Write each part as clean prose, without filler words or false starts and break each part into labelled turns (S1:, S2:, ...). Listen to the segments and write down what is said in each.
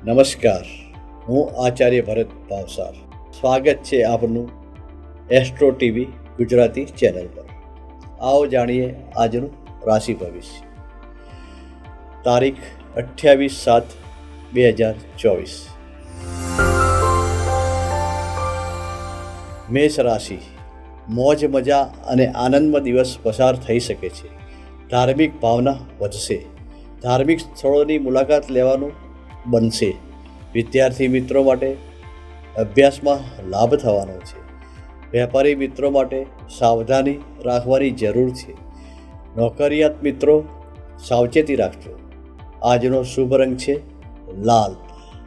S1: નમસ્કાર, હું આચાર્ય ભરત ભાવસાર. સ્વાગત છે આપનું એસ્ટ્રો ટીવી ગુજરાતી ચેનલ પર. આવો જાણીએ આજનું રાશિ ભવિષ્ય. તારીખ 28/7/2024. મેષ રાશિ. મોજ મજા અને આનંદમાં દિવસ પસાર થઈ શકે છે. ધાર્મિક ભાવના વધશે. ધાર્મિક સ્થળોની મુલાકાત લેવાનું બનશે. વિદ્યાર્થી મિત્રો માટે અભ્યાસમાં લાભ થવાનો છે. વેપારી મિત્રો માટે સાવધાની રાખવાની જરૂર છે. નોકરિયાત મિત્રો સાવચેતી રાખજો. આજનો શુભ રંગ છે લાલ.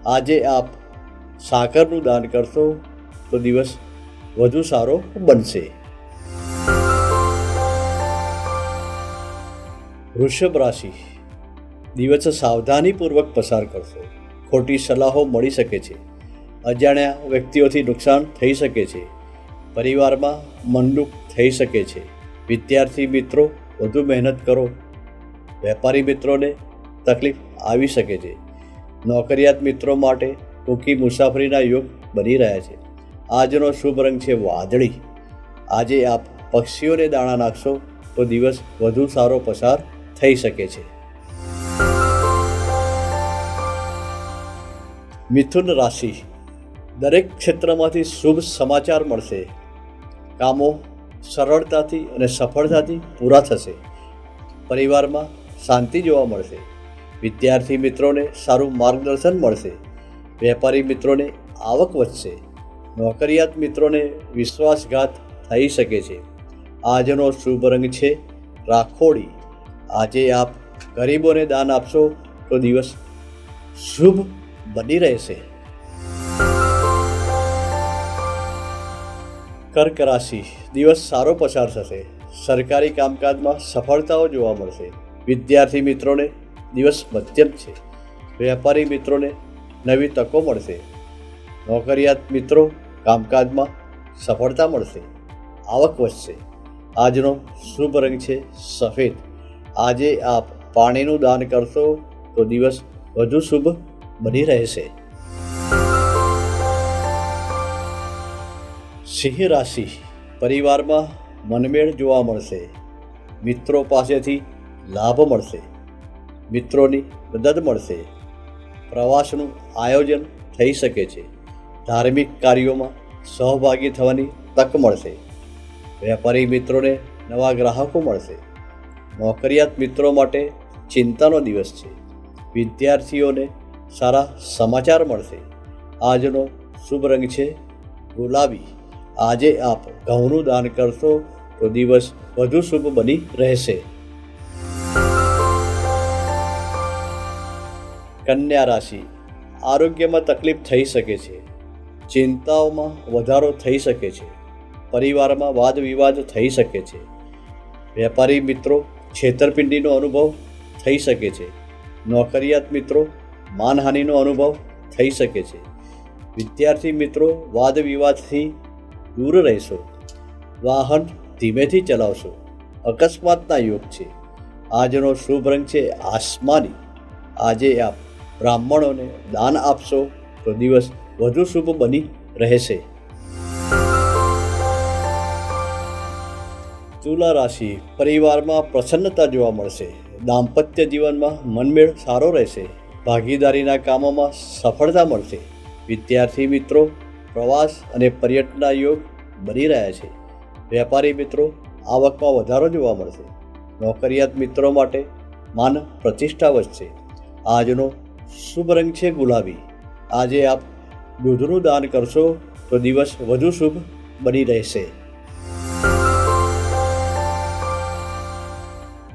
S1: આજે આપ સાકરનું દાન કરશો તો દિવસ વધુ સારો બનશે. વૃષભ રાશિ. દિવસ સાવધાનીપૂર્વક પસાર કરશો. ખોટી સલાહો મળી શકે છે. અજાણ્યા વ્યક્તિઓથી નુકસાન થઈ શકે છે. પરિવારમાં મનદુખ થઈ શકે છે. વિદ્યાર્થી મિત્રો વધુ મહેનત કરો. વેપારી મિત્રોને તકલીફ આવી શકે છે. નોકરિયાત મિત્રો માટે ટૂંકી મુસાફરીના યોગ બની રહ્યા છે. આજનો શુભ રંગ છે વાદળી. આજે આપ પક્ષીઓને દાણા નાખશો તો દિવસ વધુ સારો પસાર થઈ શકે છે. મિથુન રાશિ. દરેક ક્ષેત્રમાંથી શુભ સમાચાર મળશે. કામો સરળતાથી અને સફળતાથી પૂરા થશે. પરિવારમાં શાંતિ જોવા મળશે. વિદ્યાર્થી મિત્રોને સારું માર્ગદર્શન મળશે. વેપારી મિત્રોને આવક વધશે. નોકરિયાત મિત્રોને વિશ્વાસઘાત થઈ શકે છે. આજનો શુભ રંગ છે રાખોડી. આજે આપ ગરીબોને દાન આપશો તો દિવસ શુભ બની રહેશે. કર્ક રાશિ. દિવસ સારો પસાર થશે. સરકારી કામકાજમાં સફળતાઓ જોવા મળશે. વિદ્યાર્થી મિત્રોને દિવસ મધ્યમ છે. વેપારી મિત્રોને નવી તકો મળશે. નોકરિયાત મિત્રો કામકાજમાં સફળતા મળશે. આવક વધશે. આજનો શુભ રંગ છે સફેદ. આજે આપ પાણીનું દાન કરશો તો દિવસ વધુ શુભ બની રહેશે. સિંહ રાશિ. પરિવારમાં મનમેળ જોવા મળશે. મિત્રો પાસેથી લાભ મળશે. મિત્રોની મદદ મળશે. પ્રવાસનું આયોજન થઈ શકે છે. ધાર્મિક કાર્યોમાં સહભાગી થવાની તક મળશે. વેપારી મિત્રોને નવા ગ્રાહકો મળશે. નોકરિયાત મિત્રો માટે ચિંતાનો દિવસ છે. વિદ્યાર્થીઓને સારા સમાચાર મળશે. આજનો શુભ રંગ છે ગુલાબી. આજે આપ ઘઉંનું દાન કરશો તો દિવસ વધુ શુભ બની રહેશે. કન્યા રાશિ. આરોગ્યમાં તકલીફ થઈ શકે છે. ચિંતાઓમાં વધારો થઈ શકે છે. પરિવારમાં વાદ વિવાદ થઈ શકે છે. વેપારી મિત્રો છેતરપિંડીનો અનુભવ થઈ શકે છે. નોકરિયાત મિત્રો માનહાનિનો અનુભવ થઈ શકે છે. વિદ્યાર્થી મિત્રો વાદ વિવાદથી દૂર રહેશો. વાહન ધીમેથી ચલાવશો. અકસ્માતના યોગ છે. આજનો શુભ રંગ છે આસમાની. આજે આપ બ્રાહ્મણોને દાન આપશો તો દિવસ વધુ શુભ બની રહેશે. તુલા રાશિ. પરિવારમાં પ્રસન્નતા જોવા મળશે. દાંપત્ય જીવનમાં મનમેળ સારો રહેશે. ભાગીદારીના કામોમાં સફળતા મળશે. વિદ્યાર્થી મિત્રો પ્રવાસ અને પર્યટનના યોગ બની રહ્યા છે. વેપારી મિત્રો આવકમાં વધારો જોવા મળશે. નોકરિયાત મિત્રો માટે માન પ્રતિષ્ઠા વધશે. આજનો શુભ રંગ છે ગુલાબી. આજે આપ દૂધનું દાન કરશો તો દિવસ વધુ શુભ બની રહેશે.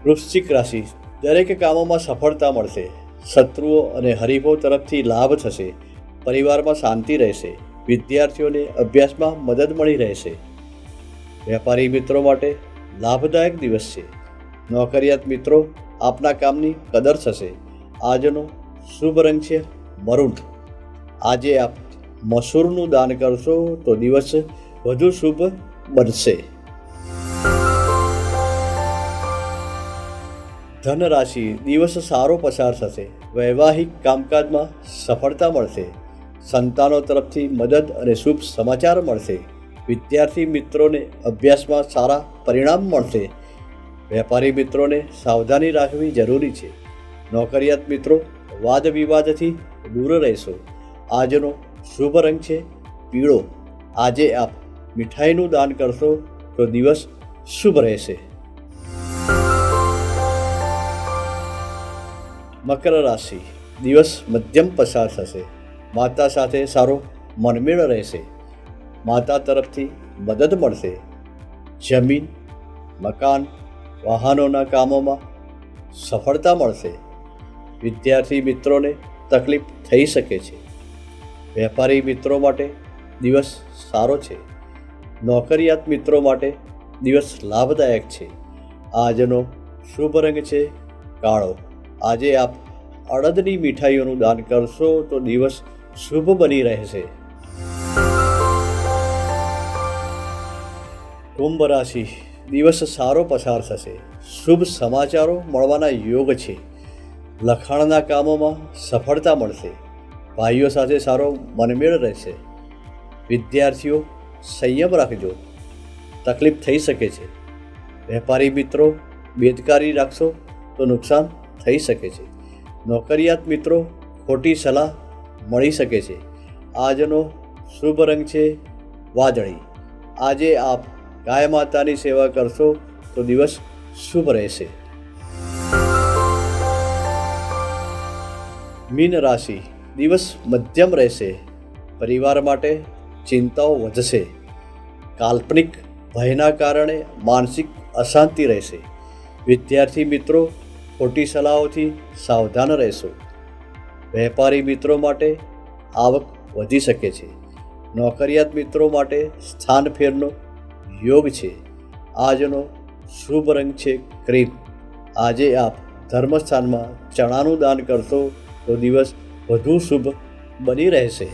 S1: વૃશ્ચિક રાશિ. દરેક કામોમાં સફળતા મળશે. શત્રુઓ અને હરીફો તરફથી લાભ થશે. પરિવારમાં શાંતિ રહેશે. વિદ્યાર્થીઓને અભ્યાસમાં મદદ મળી રહેશે. વેપારી મિત્રો માટે લાભદાયક દિવસ છે. નોકરિયાત મિત્રો આપના કામની કદર થશે. આજનો શુભ રંગ છે મરૂન. આજે આપ મસૂરનું દાન કરશો તો દિવસ વધુ શુભ બનશે. ધન રાશિ દિવસ સારો પસાર થશે. વૈવાહિક કામકાજમાં સફળતા મળશે. સંતાનો તરફથી મદદ અને શુભ સમાચાર મળશે. વિદ્યાર્થી મિત્રોને અભ્યાસમાં સારા પરિણામ મળશે. વેપારી મિત્રોને સાવધાની રાખવી જરૂરી છે. નોકરિયાત મિત્રો વાદ વિવાદથી દૂર રહેશો. આજનો શુભ રંગ છે પીળો. આજે આપ મીઠાઈનું દાન કરશો તો દિવસ શુભ રહેશે. મકર રાશિ દિવસ મધ્યમ પસાર થશે. માતા સાથે સારો મનમેળ રહેશે. માતા તરફથી મદદ મળશે. જમીન, મકાન, વાહનોના કામોમાં સફળતા મળશે. વિદ્યાર્થી મિત્રોને તકલીફ થઈ શકે છે. વેપારી મિત્રો માટે દિવસ સારો છે. નોકરિયાત મિત્રો માટે દિવસ લાભદાયક છે. આજનો શુભ રંગ છે કાળો. આજે આપ અડદની મીઠાઈઓનું દાન કરશો તો દિવસ શુભ બની રહેશે. કુંભ રાશિ દિવસ સારો પસાર થશે. શુભ સમાચારો મળવાના યોગ છે. લખાણના કામોમાં સફળતા મળશે. ભાઈઓ સાથે સારો મનમેળ રહેશે. વિદ્યાર્થીઓ સંયમ રાખજો, તકલીફ થઈ શકે છે. વેપારી મિત્રો બેદકારી રાખશો તો નુકસાન થઈ શકે છે. નોકરિયાત મિત્રો ખોટી સલાહ મળી શકે છે. આજનો શુભ રંગ છે વાદળી. આજે આપ ગાય માતાની સેવા કરશો તો દિવસ શુભ રહેશે. મીન રાશિ દિવસ મધ્યમ રહેશે. પરિવાર માટે ચિંતાઓ વધશે. કાલ્પનિક ભયના કારણે માનસિક અશાંતિ રહેશે. વિદ્યાર્થી મિત્રો ખોટી સલાહોથી સાવધાન રહેશો. વેપારી મિત્રો માટે આવક વધી શકે છે. નોકરિયાત મિત્રો માટે સ્થાન ફેરનો યોગ છે. આજનો શુભ રંગ છે ક્રીમ. આજે આપ ધર્મસ્થાનમાં ચણાનું દાન કરશો તો દિવસ વધુ શુભ બની રહેશે.